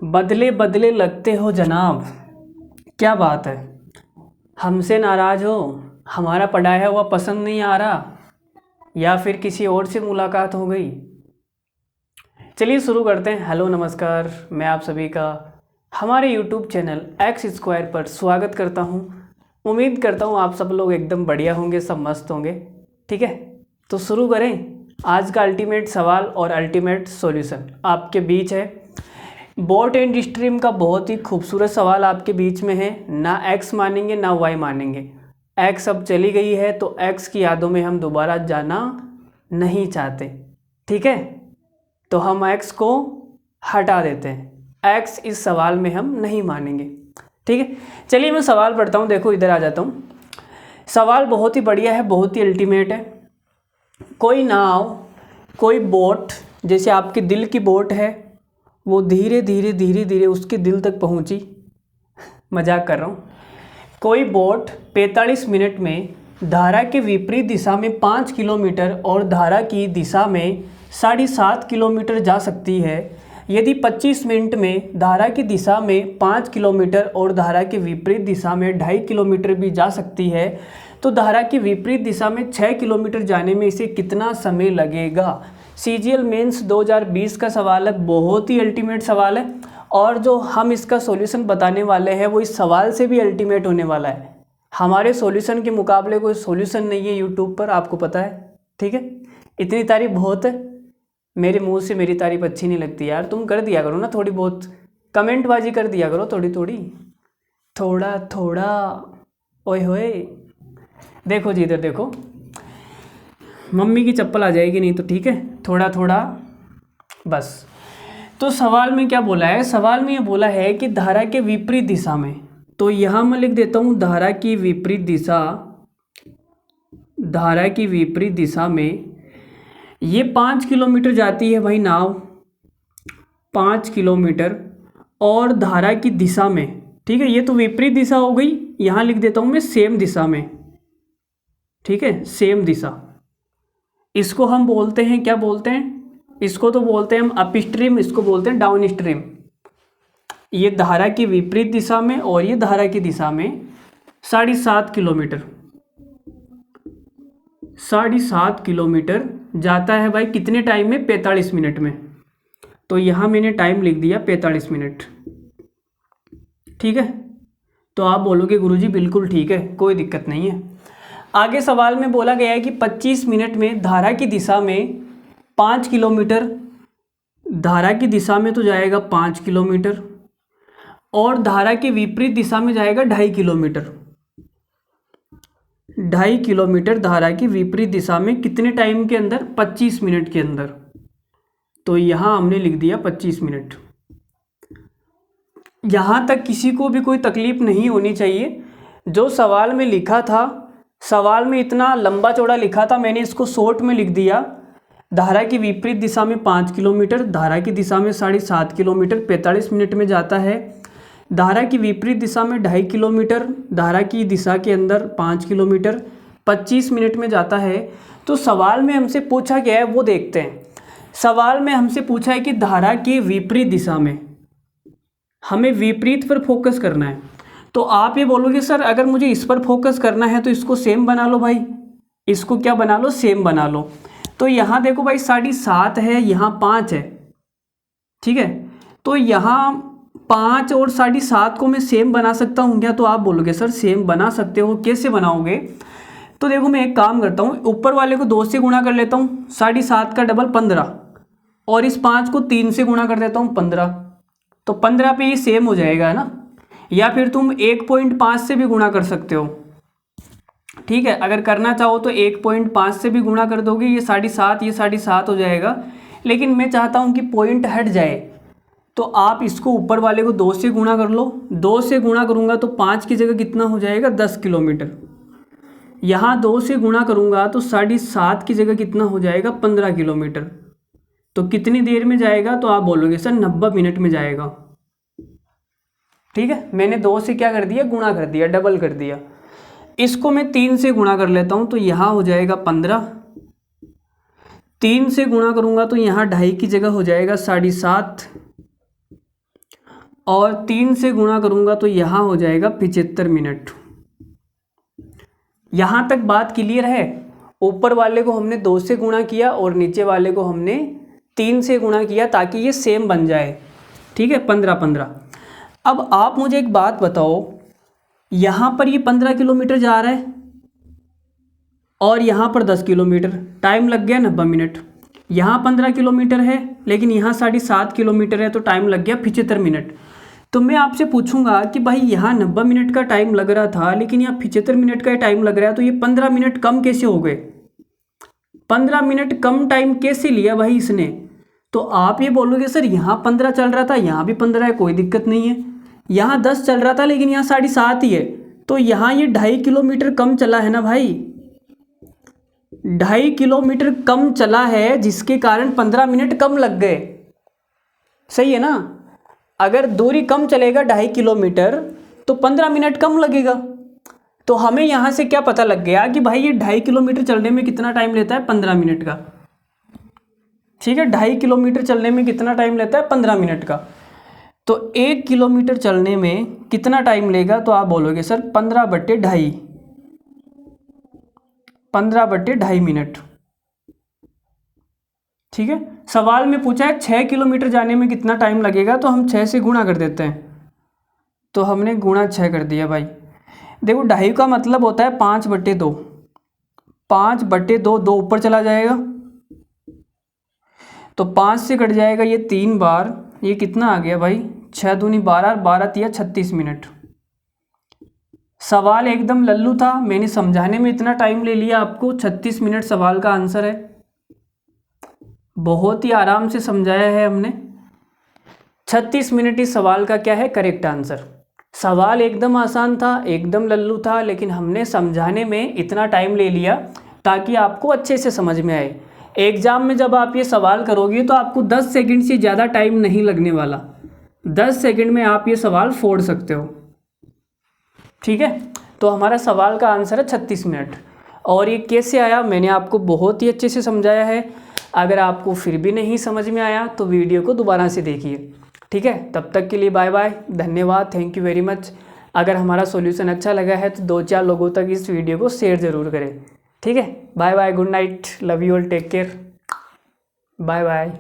बदले बदले लगते हो जनाब, क्या बात है। हमसे नाराज़ हो, हमारा पढ़ाया हुआ पसंद नहीं आ रहा, या फिर किसी और से मुलाकात हो गई। चलिए शुरू करते हैं। हेलो नमस्कार, मैं आप सभी का हमारे यूट्यूब चैनल एक्स स्क्वायर पर स्वागत करता हूं। उम्मीद करता हूं आप सब लोग एकदम बढ़िया होंगे, सब मस्त होंगे। ठीक है, तो शुरू करें। आज का अल्टीमेट सवाल और अल्टीमेट सॉल्यूशन आपके बीच है। बोट एंड स्ट्रीम का बहुत ही खूबसूरत सवाल आपके बीच में है। ना एक्स मानेंगे ना वाई मानेंगे। एक्स अब चली गई है तो एक्स की यादों में हम दोबारा जाना नहीं चाहते। ठीक है, तो हम एक्स को हटा देते हैं। एक्स इस सवाल में हम नहीं मानेंगे। ठीक है, चलिए मैं सवाल पढ़ता हूँ। देखो इधर आ जाता हूँ। सवाल बहुत ही बढ़िया है, बहुत ही अल्टीमेट है। कोई नाव, कोई बोट, जैसे आपके दिल की बोट है, वो धीरे धीरे धीरे धीरे उसके दिल तक पहुँची। मजाक कर रहा हूँ। कोई बोट 45 मिनट में धारा के विपरीत दिशा में 5 किलोमीटर और धारा की दिशा में 7.5 किलोमीटर जा सकती है। यदि 25 मिनट में धारा की दिशा में 5 किलोमीटर और धारा के विपरीत दिशा में 2.5 किलोमीटर भी जा सकती है, तो धारा की विपरीत दिशा में 6 किलोमीटर जाने में इसे कितना समय लगेगा। CGL मेंस 2020 का सवाल है, बहुत ही अल्टीमेट सवाल है। और जो हम इसका सॉल्यूशन बताने वाले हैं वो इस सवाल से भी अल्टीमेट होने वाला है। हमारे सॉल्यूशन के मुकाबले कोई सॉल्यूशन नहीं है यूट्यूब पर, आपको पता है। ठीक है, इतनी तारीफ बहुत है। मेरे मुंह से मेरी तारीफ अच्छी नहीं लगती यार, तुम कर दिया करो ना थोड़ी बहुत, कमेंटबाजी कर दिया करो थोड़ी थोड़ी, थोड़ा थोड़ा। ओए होए, देखो जी इधर देखो, मम्मी की चप्पल आ जाएगी नहीं तो ठीक है, थोड़ा थोड़ा बस। तो सवाल में क्या बोला है? सवाल में ये बोला है कि धारा के विपरीत दिशा में, तो यहाँ मैं लिख देता हूँ धारा की विपरीत दिशा। धारा की विपरीत दिशा में ये 5 किलोमीटर जाती है भाई नाव, 5 किलोमीटर, और धारा की दिशा में, ठीक है, ये तो विपरीत दिशा हो गई, यहाँ लिख देता हूँ मैं सेम दिशा में। ठीक है, सेम दिशा। इसको हम बोलते हैं, क्या बोलते हैं? इसको तो बोलते हैं हम अप स्ट्रीम, इसको बोलते हैं डाउन स्ट्रीम। ये धारा की विपरीत दिशा में और ये धारा की दिशा में 7.5 किलोमीटर, 7.5 किलोमीटर जाता है भाई कितने टाइम में? 45 मिनट में। तो यहाँ मैंने टाइम लिख दिया 45 मिनट। ठीक है, तो आप बोलोगे गुरुजी बिल्कुल ठीक है, कोई दिक्कत नहीं है। आगे सवाल में बोला गया है कि 25 मिनट में धारा की दिशा में 5 किलोमीटर, धारा की दिशा में तो जाएगा 5 किलोमीटर, और धारा के विपरीत दिशा में जाएगा 2.5 किलोमीटर। 2.5 किलोमीटर धारा की विपरीत दिशा में कितने टाइम के अंदर? 25 मिनट के अंदर। तो यहाँ हमने लिख दिया 25 मिनट। यहाँ तक किसी को भी कोई तकलीफ नहीं होनी चाहिए। जो सवाल में लिखा था, सवाल में इतना लंबा चौड़ा लिखा था, मैंने इसको शॉर्ट में लिख दिया। धारा की विपरीत दिशा में 5 किलोमीटर, धारा की दिशा में 7.5 किलोमीटर 45 मिनट में जाता है। धारा की विपरीत दिशा में 2.5 किलोमीटर, धारा की दिशा के अंदर 5 किलोमीटर 25 मिनट में जाता है। तो सवाल में हमसे पूछा गया है वो देखते हैं। सवाल में हमसे पूछा है कि धारा के विपरीत दिशा में, हमें विपरीत पर फोकस करना है। तो आप ये बोलोगे सर अगर मुझे इस पर फोकस करना है तो इसको सेम बना लो भाई, इसको क्या बना लो? सेम बना लो। तो यहाँ देखो भाई 7.5 है, यहाँ 5 है। ठीक है, तो यहाँ 5 और 7.5 को मैं सेम बना सकता हूँ क्या? तो आप बोलोगे सर सेम बना सकते हो, कैसे बनाओगे? तो देखो मैं एक काम करता हूँ, ऊपर वाले को 2 से गुणा कर लेता हूँ, 7.5 का डबल 15, और इस 5 को 3 से गुणा कर देता हूँ 15, तो 15 पे ये सेम हो जाएगा है ना। या फिर तुम 1.5 से भी गुणा कर सकते हो। ठीक है, अगर करना चाहो तो 1.5 से भी गुणा कर दोगे, ये 7.5, ये 7.5 हो जाएगा। लेकिन मैं चाहता हूँ कि पॉइंट हट जाए, तो आप इसको ऊपर वाले को 2 से गुणा कर लो। 2 से गुणा करूँगा तो 5 की जगह कितना हो जाएगा? 10 किलोमीटर। यहाँ 2 से गुणा करूँगा तो 7.5 की जगह कितना हो जाएगा? 15 किलोमीटर। तो कितनी देर में जाएगा? तो आप बोलोगे सर 90 मिनट में जाएगा। ठीक है, मैंने 2 से क्या कर दिया? गुणा कर दिया, डबल कर दिया। इसको मैं 3 से गुणा कर लेता हूँ, तो यहाँ हो जाएगा 15। 3 से गुणा करूँगा तो यहाँ 2.5 की जगह हो जाएगा 7.5। और 3 से गुणा करूँगा तो यहाँ हो जाएगा 75 मिनट। यहाँ तक बात क्लियर है। ऊपर वाले को हमने 2 से गुणा किया और नीचे वाले को हमने 3 से गुणा किया ताकि ये सेम बन जाए। ठीक है, 15-15। अब आप मुझे एक बात बताओ, यहाँ पर ये 15 किलोमीटर जा रहा है और यहाँ पर 10 किलोमीटर, टाइम लग गया 90 मिनट। यहाँ 15 किलोमीटर है लेकिन यहाँ 7.5 किलोमीटर है तो टाइम लग गया 75 मिनट। तो मैं आपसे पूछूंगा कि भाई यहाँ 90 मिनट का टाइम लग रहा था लेकिन यहाँ 75 मिनट का टाइम लग रहा है, तो ये 15 मिनट कम कैसे हो गए? 15 मिनट कम टाइम कैसे लिया भाई इसने? तो आप ये बोलोगे सर यहाँ 15 चल रहा था, यहाँ भी 15 है, कोई दिक्कत नहीं है। यहाँ 10 चल रहा था लेकिन यहाँ 7.5 ही है, तो यहाँ ये 2.5 किलोमीटर कम चला है ना भाई। 2.5 किलोमीटर कम चला है जिसके कारण 15 मिनट कम लग गए। सही है ना? अगर दूरी कम चलेगा 2.5 किलोमीटर तो 15 मिनट कम लगेगा। तो हमें यहाँ से क्या पता लग गया कि भाई ये 2.5 किलोमीटर चलने में कितना टाइम लेता है? 15 मिनट का। ठीक है, 2.5 किलोमीटर चलने में कितना टाइम लेता है? 15 मिनट का। तो 1 किलोमीटर चलने में कितना टाइम लेगा? तो आप बोलोगे सर 15/2.5, 15/2.5 मिनट। ठीक है, सवाल में पूछा है 6 किलोमीटर जाने में कितना टाइम लगेगा, तो हम 6 से गुणा कर देते हैं। तो हमने गुणा 6 कर दिया भाई। देखो 2.5 का मतलब होता है 5/2, 5/2, 2 ऊपर चला जाएगा तो 5 से कट जाएगा ये 3 बार, ये कितना आ गया भाई? 6 दूनी 12, 12 36 मिनट। सवाल एकदम लल्लू था, मैंने समझाने में इतना टाइम ले लिया आपको। 36 मिनट सवाल का आंसर है। बहुत ही आराम से समझाया है हमने। 36 मिनट इस सवाल का क्या है? Correct answer. सवाल एकदम आसान था, एकदम लल्लू था, लेकिन हमने समझाने में इतना टाइम ले लिया ताकि आपको अच्छे से समझ में आए। एग्ज़ाम में जब आप ये सवाल करोगे तो आपको 10 सेकंड से ज़्यादा टाइम नहीं लगने वाला। 10 सेकंड में आप ये सवाल फोड़ सकते हो। ठीक है, तो हमारा सवाल का आंसर है 36 मिनट। और ये कैसे आया मैंने आपको बहुत ही अच्छे से समझाया है। अगर आपको फिर भी नहीं समझ में आया तो वीडियो को दोबारा से देखिए। ठीक है, तब तक के लिए बाय बाय, धन्यवाद, थैंक यू वेरी मच। अगर हमारा सॉल्यूशन अच्छा लगा है तो 2-4 लोगों तक इस वीडियो को शेयर ज़रूर करें। ठीक है, bye bye, good night, love you all, take care, bye bye.